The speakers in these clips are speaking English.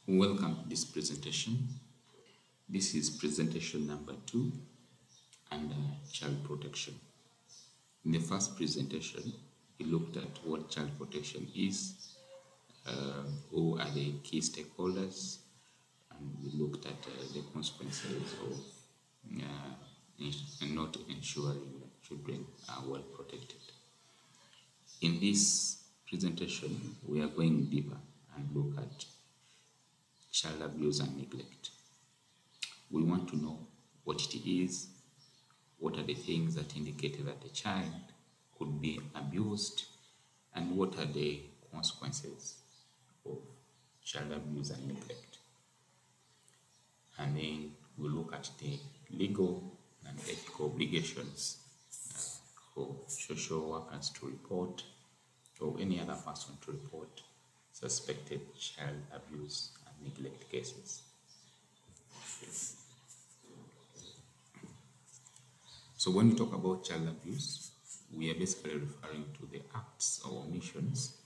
Welcome to this presentation. This is presentation number 2 under child protection. In the first presentation, we looked at what child protection is, who are the key stakeholders, and we looked at the consequences of not ensuring that children are well protected. In this presentation, we are going deeper and look at child abuse and neglect. We want to know what it is, what are the things that indicate that a child could be abused, and what are the consequences of child abuse and neglect. And then we'll look at the legal and ethical obligations for social workers to report or any other person to report suspected child abuse and neglect cases. So when we talk about child abuse, we are basically referring to the acts or omissions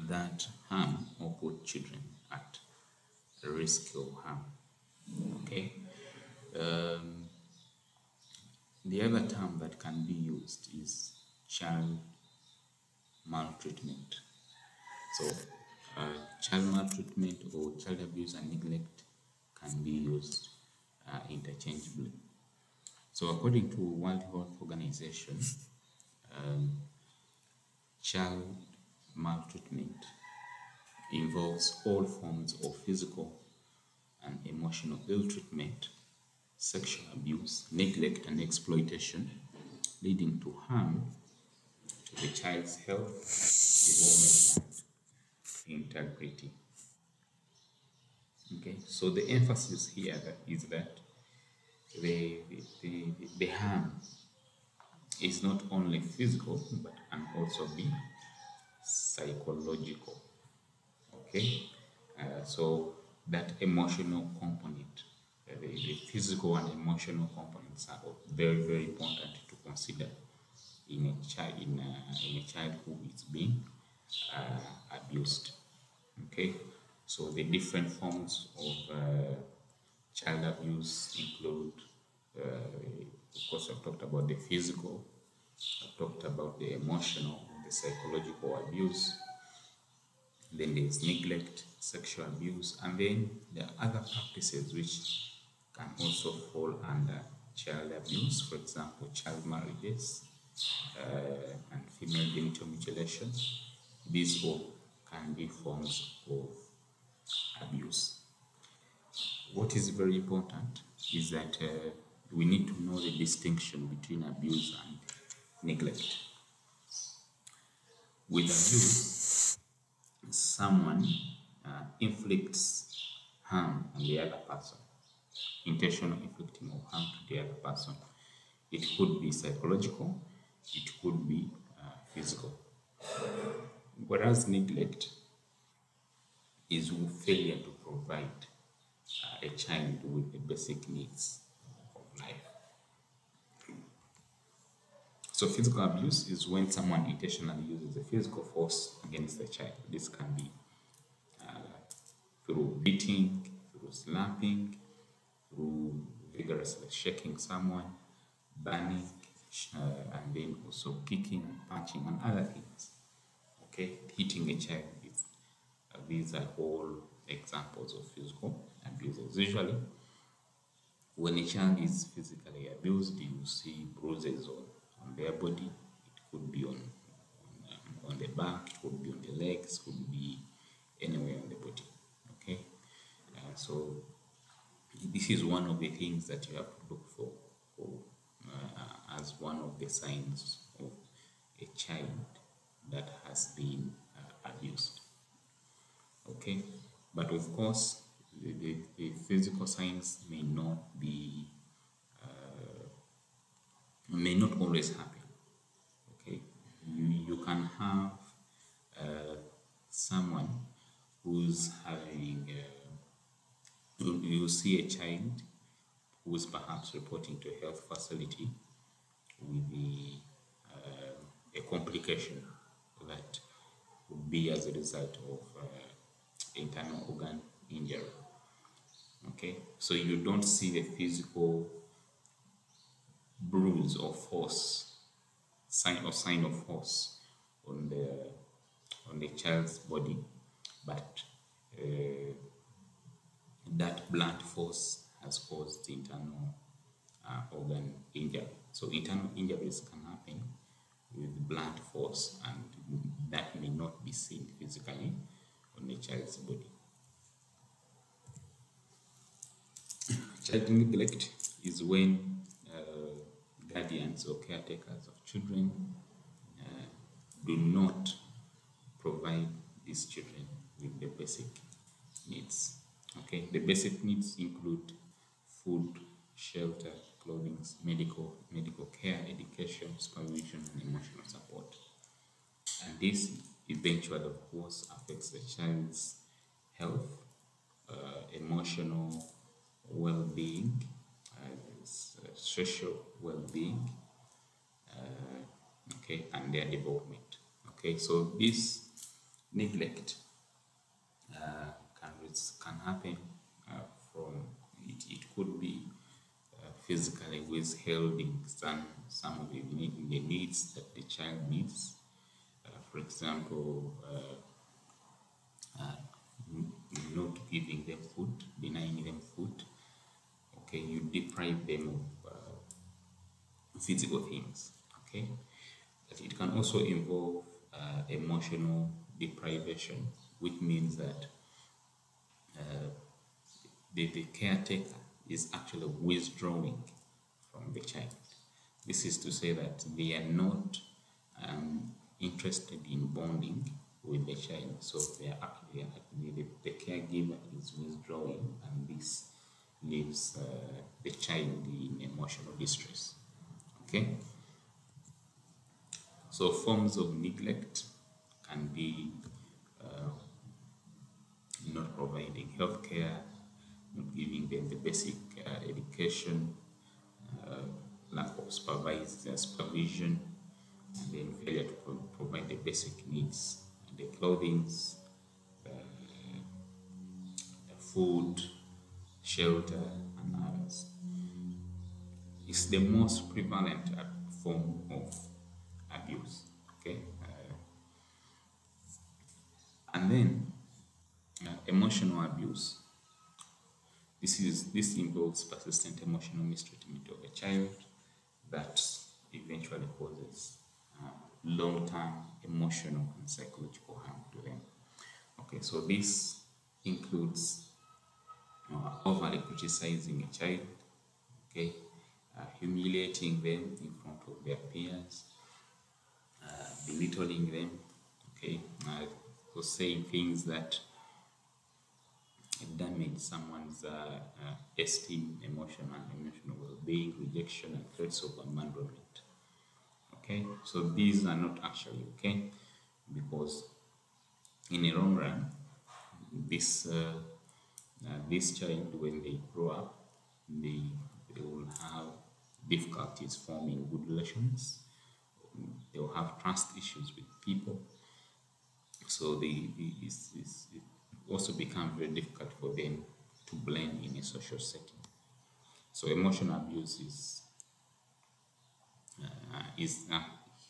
that harm or put children at risk of harm. Okay. The other term that can be used is child maltreatment. So child maltreatment or child abuse and neglect can be used interchangeably. So according to World Health Organization, child maltreatment involves all forms of physical and emotional ill treatment, sexual abuse, neglect, and exploitation, leading to harm to the child's health, development, and integrity. Okay, so the emphasis here is that the harm is not only physical but can also be psychological. Okay, so that emotional component, the physical and emotional components are very, very important to consider in a child who is being abused. Okay, so the different forms of child abuse include, of course, I've talked about the physical, I've talked about the emotional, the psychological abuse. Then there's neglect, sexual abuse, and then there are other practices which can also fall under child abuse. For example, child marriages and female genital mutilation. These all can be forms of abuse. What is very important is that we need to know the distinction between abuse and neglect. With abuse, someone inflicts harm on the other person, intentional inflicting of harm to the other person. It could be psychological, it could be physical. Whereas neglect is failure to provide a child with the basic needs of life. So physical abuse is when someone intentionally uses a physical force against the child. This can be through beating, through slapping, through vigorously shaking someone, burning, and then also kicking, punching, and other things. Okay, hitting a child. These are all examples of physical abuses. Usually, when a child is physically abused, you see bruises on their body. It could be on the back, it could be on the legs, it could be anywhere on the body. Okay, so this is one of the things that you have to look for as one of the signs of a child that has been abused. Okay, but of course the physical signs may not always happen. Okay, you can have someone who's having you see a child who is perhaps reporting to a health facility with a complication that would be as a result of internal organ injury. Okay, so you don't see the physical bruise or force, sign of force on the child's body, but that blunt force has caused the internal organ injury. So internal injuries can happen with blunt force, and that may not be seen physically on the child's body. Child neglect is when guardians or caretakers of children do not provide these children with the basic needs. Okay, the basic needs include food, shelter, clothing, medical care, education, supervision, and emotional support. And this eventually, of course, affects the child's health, emotional well-being, social well-being, okay, and their development. Okay, so this neglect can happen from it could be physically withholding some of the needs that the child needs. For example, not giving them food, denying them food. Okay, you deprive them of physical things. Okay, but it can also involve emotional deprivation, which means that the caretaker is actually withdrawing from the child. This is to say that they are not interested in bonding with the child, so the caregiver is withdrawing, and this leaves the child in emotional distress. Okay, so forms of neglect can be not providing health care, not giving them the basic education, lack of supervision, and then failure to provide the basic needs, the clothing, the food, shelter, and others. It's the most prevalent form of abuse. Okay, and then emotional abuse. This involves persistent emotional mistreatment of a child that eventually causes long-term emotional and psychological harm to them. Okay, so this includes overly criticizing a child, okay, humiliating them in front of their peers, belittling them, okay, for saying things that damage someone's esteem, emotional well-being, rejection, and threats of abandonment. Okay, so these are not actually okay, because in the long run, this child, when they grow up, they will have difficulties forming good relations. They will have trust issues with people. So it also becomes very difficult for them to blend in a social setting. So emotional abuse is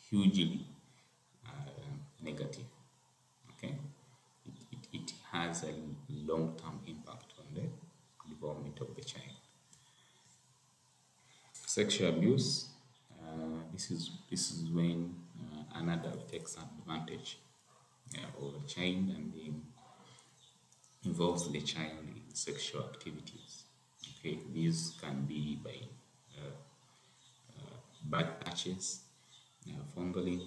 hugely negative. Okay, it has a long-term impact on the development of the child. Sexual abuse. This is when an adult takes advantage of a child and then involves the child in sexual activities. Okay, these can be by bad touches, fondling,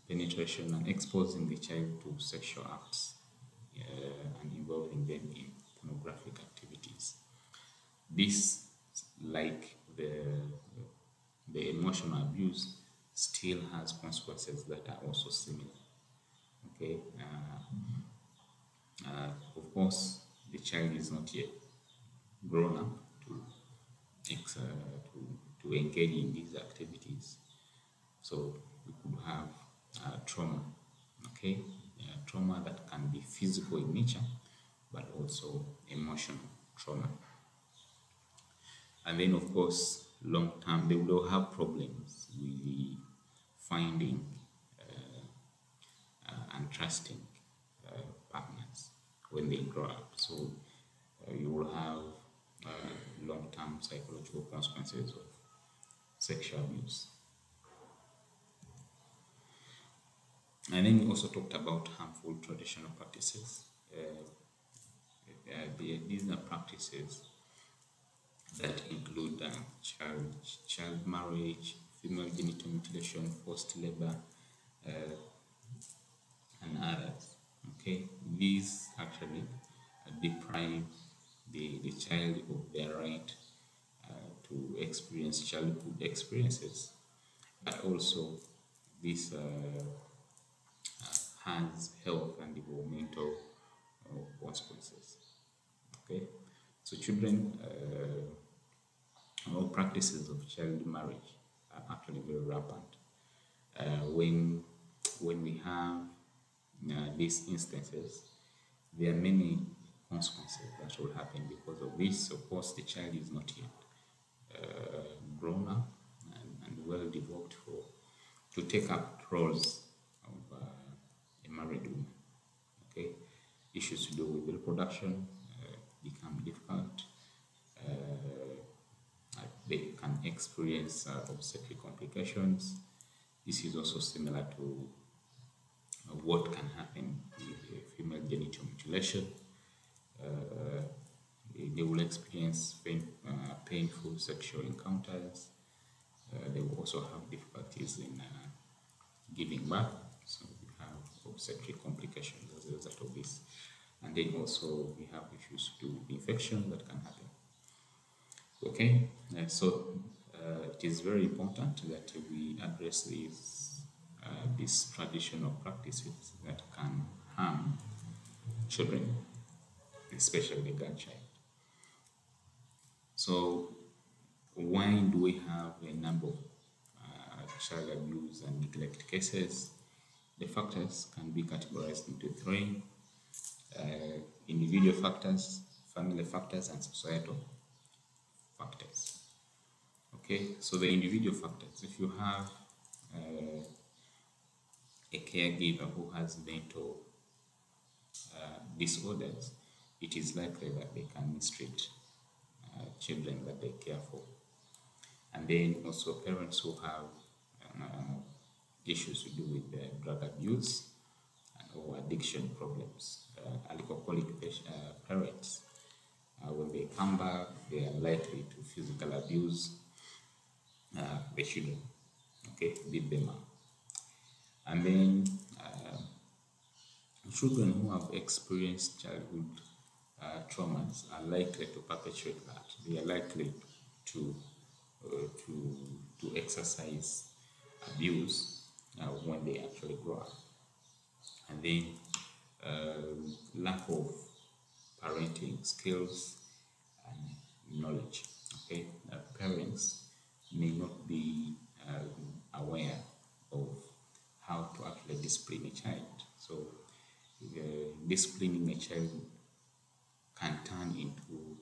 penetration, and exposing the child to sexual acts and involving them in pornographic activities. This, like the emotional abuse, still has consequences that are also similar. Okay, of course, the child is not yet grown up to engage in these activities, so we could have trauma. Okay, trauma that can be physical in nature, but also emotional trauma. And then, of course, long term, they will have problems with finding and trusting partners when they grow up. So you will have long term psychological consequences of sexual abuse. And then we also talked about harmful traditional practices. These are practices that include child marriage, female genital mutilation, forced labor, and others. Okay, these actually deprive the child of their right to experience childhood experiences, but also this has health and developmental consequences. Okay, so children all practices of child marriage are actually very rampant. When we have these instances, there are many consequences that will happen because of this. Of course, the child is not yet grown up and well developed to take up roles of a married woman. Okay, issues to do with reproduction become difficult. They can experience obstetric complications. This is also similar to what can happen with female genital mutilation. They will experience painful sexual encounters. They will also have difficulties in giving birth. So we have obstetric complications as a result of this. And then also we have issues to do with infection that can happen. Okay, so it is very important that we address these traditional practices that can harm children, especially the girl child. So why do we have a number of child abuse and neglect cases? The factors can be categorized into three: individual factors, family factors, and societal factors. Okay, so the individual factors, if you have a caregiver who has mental disorders, it is likely that they can mistreat children that they care for. And then also parents who have issues to do with drug abuse or addiction problems. Alcoholic parents, when they come back, they are likely to physical abuse the children, okay, beat them up. And then children who have experienced childhood traumas are likely to perpetuate that. They are likely to exercise abuse when they actually grow up. And then lack of parenting skills and knowledge. Okay, parents may not be aware of how to actually discipline a child. So disciplining a child can turn into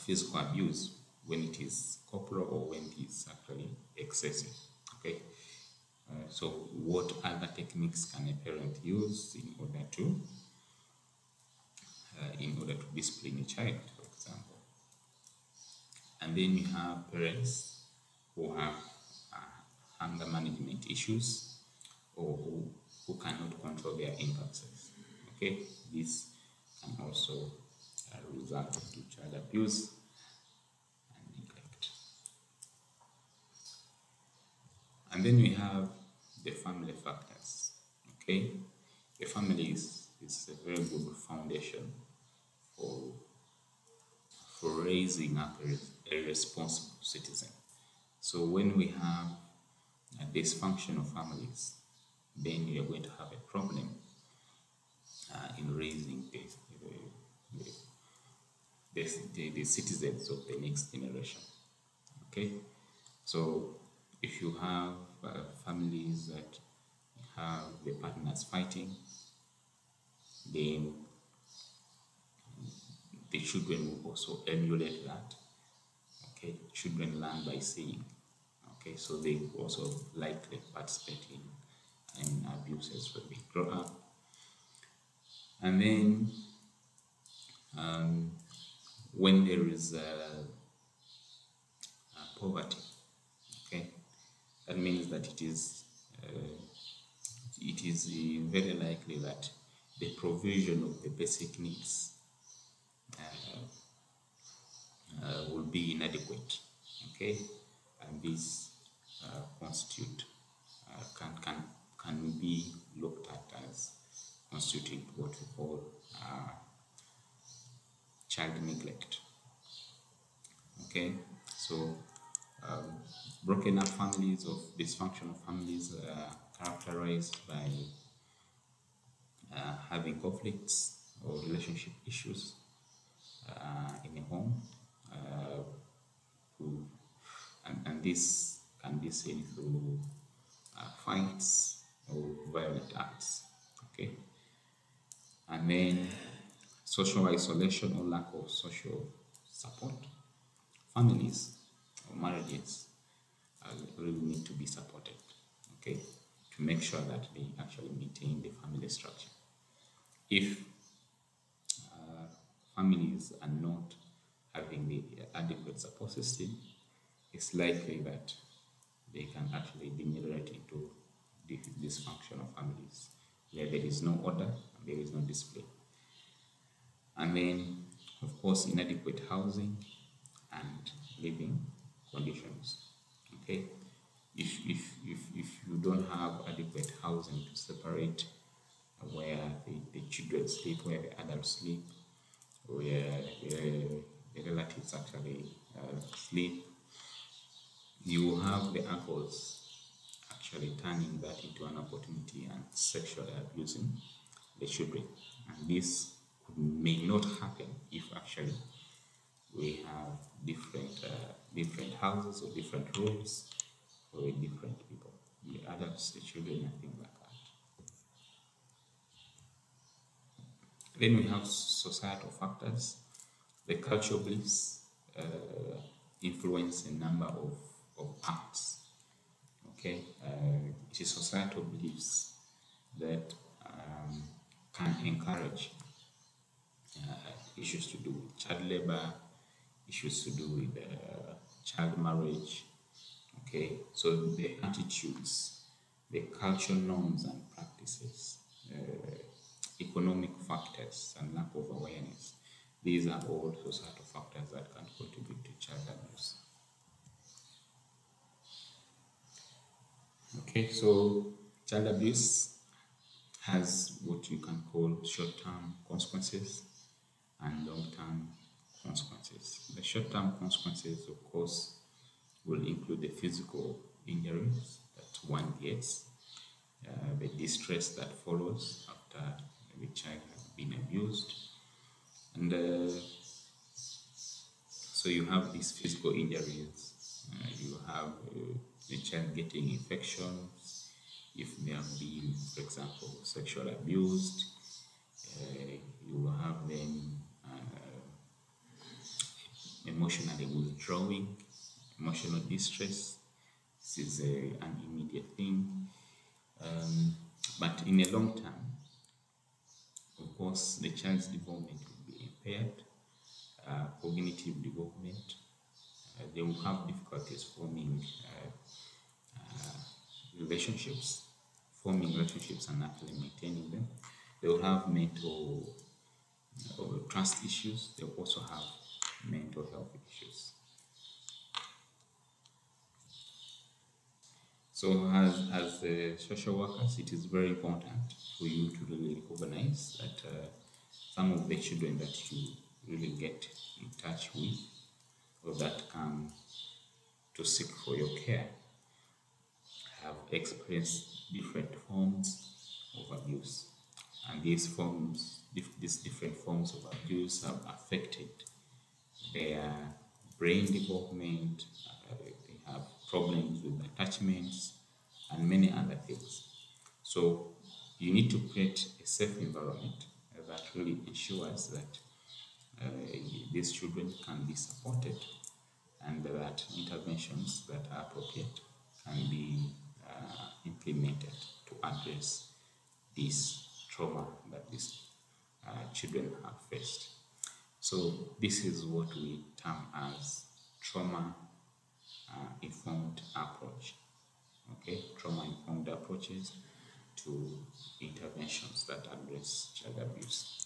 physical abuse when it is corporal or when it is actually excessive. Okay, so what other techniques can a parent use in order to discipline a child, for example? And then you have parents who have anger management issues or who cannot control their impulses. Okay, this can also result in child abuse and neglect. And then we have the family factors. Okay, the family is a very good foundation for raising up a responsible citizen. So when we have dysfunctional families, then you are going to have a problem in raising the citizens of the next generation. Okay, so if you have families that have the partners fighting, then children will also emulate that. Okay, children learn by seeing. Okay, so they also likely participate in abuses when they grow up. And then when there is poverty, okay, that means that it is very likely that the provision of the basic needs will be inadequate, okay, and these constitute can be looked at as constituting what we call child neglect. Okay, so broken up families of dysfunctional families characterized by having conflicts or relationship issues in a home, and this can be seen through fights or violent acts. Okay, and then social isolation or lack of social support. Families or marriages really need to be supported, okay, to make sure that they actually maintain the family structure. If families are not having the adequate support system, it's likely that they can actually degenerate into dysfunctional families where there is no order and there is no discipline. And then, of course, inadequate housing and living conditions. Okay, if you don't have adequate housing to separate where the children sleep, where the adults sleep, where the relatives actually sleep, you have the uncles actually turning that into an opportunity and sexually abusing the children. And this may not happen if actually we have different houses or different rooms for different people, the adults, the children, and things like that. Then we have societal factors. The cultural beliefs influence a number of acts. Okay, it is societal beliefs that can encourage issues to do with child labor, issues to do with child marriage. Okay, so the attitudes, the cultural norms and practices, economic factors, and lack of awareness. These are all societal factors that can contribute to child abuse. Okay, so child abuse has what you can call short-term consequences and long-term consequences. The short-term consequences, of course, will include the physical injuries that one gets, the distress that follows after the child has been abused, and so you have these physical injuries. You have the child getting infections if they have been, for example, sexually abused. You will have them emotionally withdrawing, emotional distress. This is an immediate thing. But in a long term, of course, the child's development will be impaired, cognitive development. They will have difficulties forming relationships, and actually maintaining them. They will have mental or trust issues. They will also have mental health issues. So as social workers, it is very important for you to really recognize that some of the children that you really get in touch with or that come to seek for your care have experienced different forms of abuse. And these different forms of abuse have affected their brain development, they have problems with attachments, and many other things. So you need to create a safe environment that really ensures that these children can be supported, and that interventions that are appropriate can be implemented to address this trauma that these children have faced. So this is what we term as trauma informed approach. Okay, trauma informed approaches to interventions that address child abuse.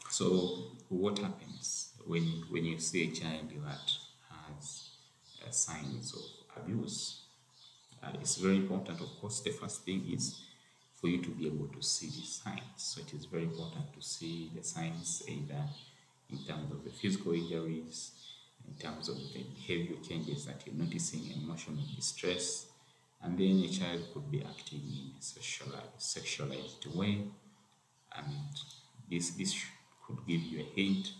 So what happens when you see a child that has signs of abuse? It's very important, of course. The first thing is for you to be able to see the signs. So it is very important to see the signs either in terms of the physical injuries, in terms of the behavior changes that you're noticing, emotional distress, and then a child could be acting in a sexualized way, and this could give you a hint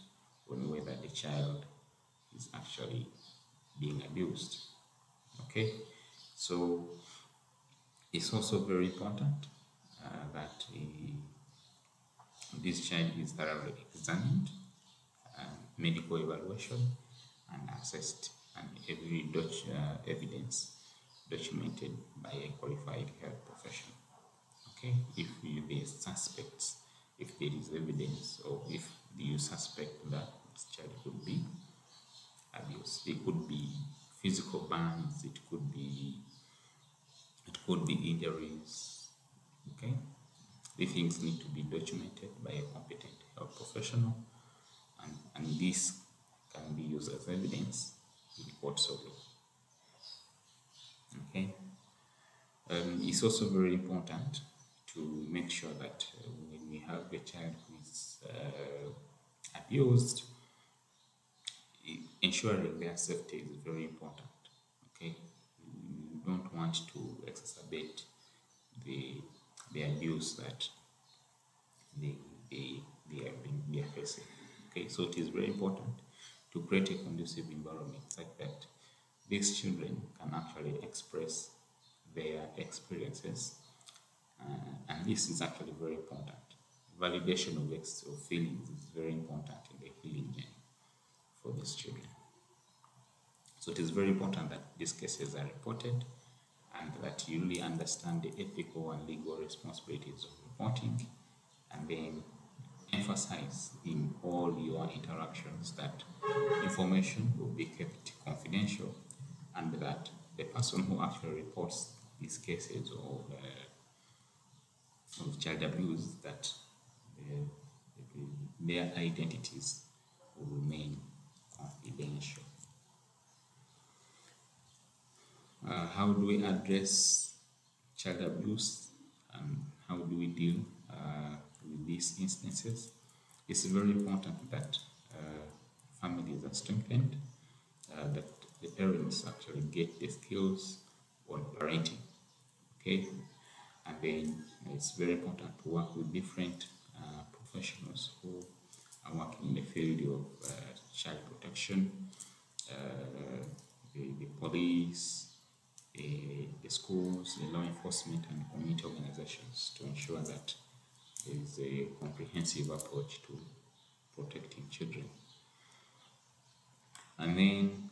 on whether the child is actually being abused. Okay, so it's also very important that this child is thoroughly examined, medical evaluation, and assessed, and every evidence documented by a qualified health professional. Okay, if there is suspects, if there is evidence, or if you suspect that this child could be abused, it could be physical burns, it could be injuries. Okay, these things need to be documented by a competent health professional, and this can be used as evidence in courts of law. Okay, it's also very important to make sure that when we have a child who is abused, ensuring their safety is very important. Okay, you don't want to exacerbate the abuse that they are facing. Okay, so it is very important to create a conducive environment such that these children can actually express their experiences, and this is actually very important. Validation of feelings is very important in the healing journey for these children. So it is very important that these cases are reported, and that you really understand the ethical and legal responsibilities of reporting, and then emphasize in all your interactions that information will be kept confidential, and that the person who actually reports these cases of child abuse, that their identities will remain confidential. How do we address child abuse, and how do we deal with these instances? It's very important that families are strengthened, that the parents actually get the skills on parenting. Okay, and then it's very important to work with different professionals who are working in the field of child protection, the police, the schools, the law enforcement, and community organizations, to ensure that there is a comprehensive approach to protecting children. And then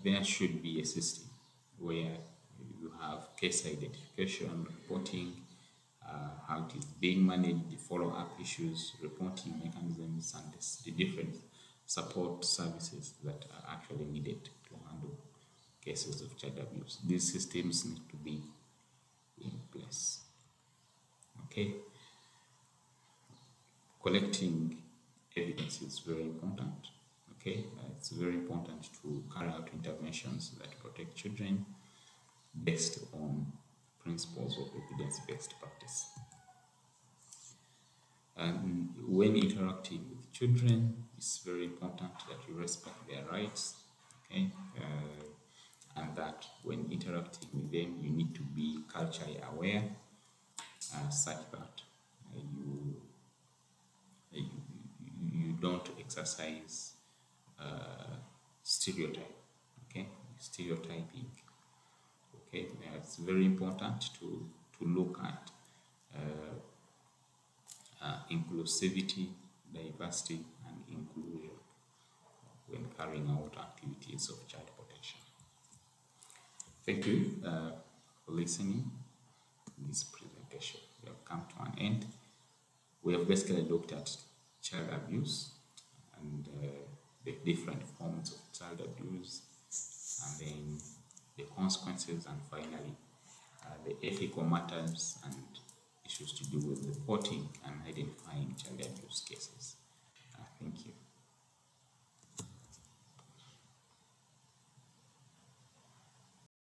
there should be a system where you have case identification, reporting, how it is being managed, the follow-up issues, reporting mechanisms, and the different support services that are actually needed to handle cases of child abuse. These systems need to be in place. Okay, collecting evidence is very important. Okay, it's very important to carry out interventions that protect children based on principles of evidence-based practice. And when interacting with children, it's very important that you respect their rights. Okay, and that when interacting with them, you need to be culturally aware, such that you don't exercise stereotype. Okay, stereotyping. Okay, it's very important to look at inclusive inclusivity, diversity, and inclusion when carrying out activities of child protection. Thank you for listening to this presentation. We have come to an end. We have basically looked at child abuse and the different forms of child abuse, and then the consequences, and finally the ethical matters and issues to do with reporting and identifying child abuse cases. Thank you.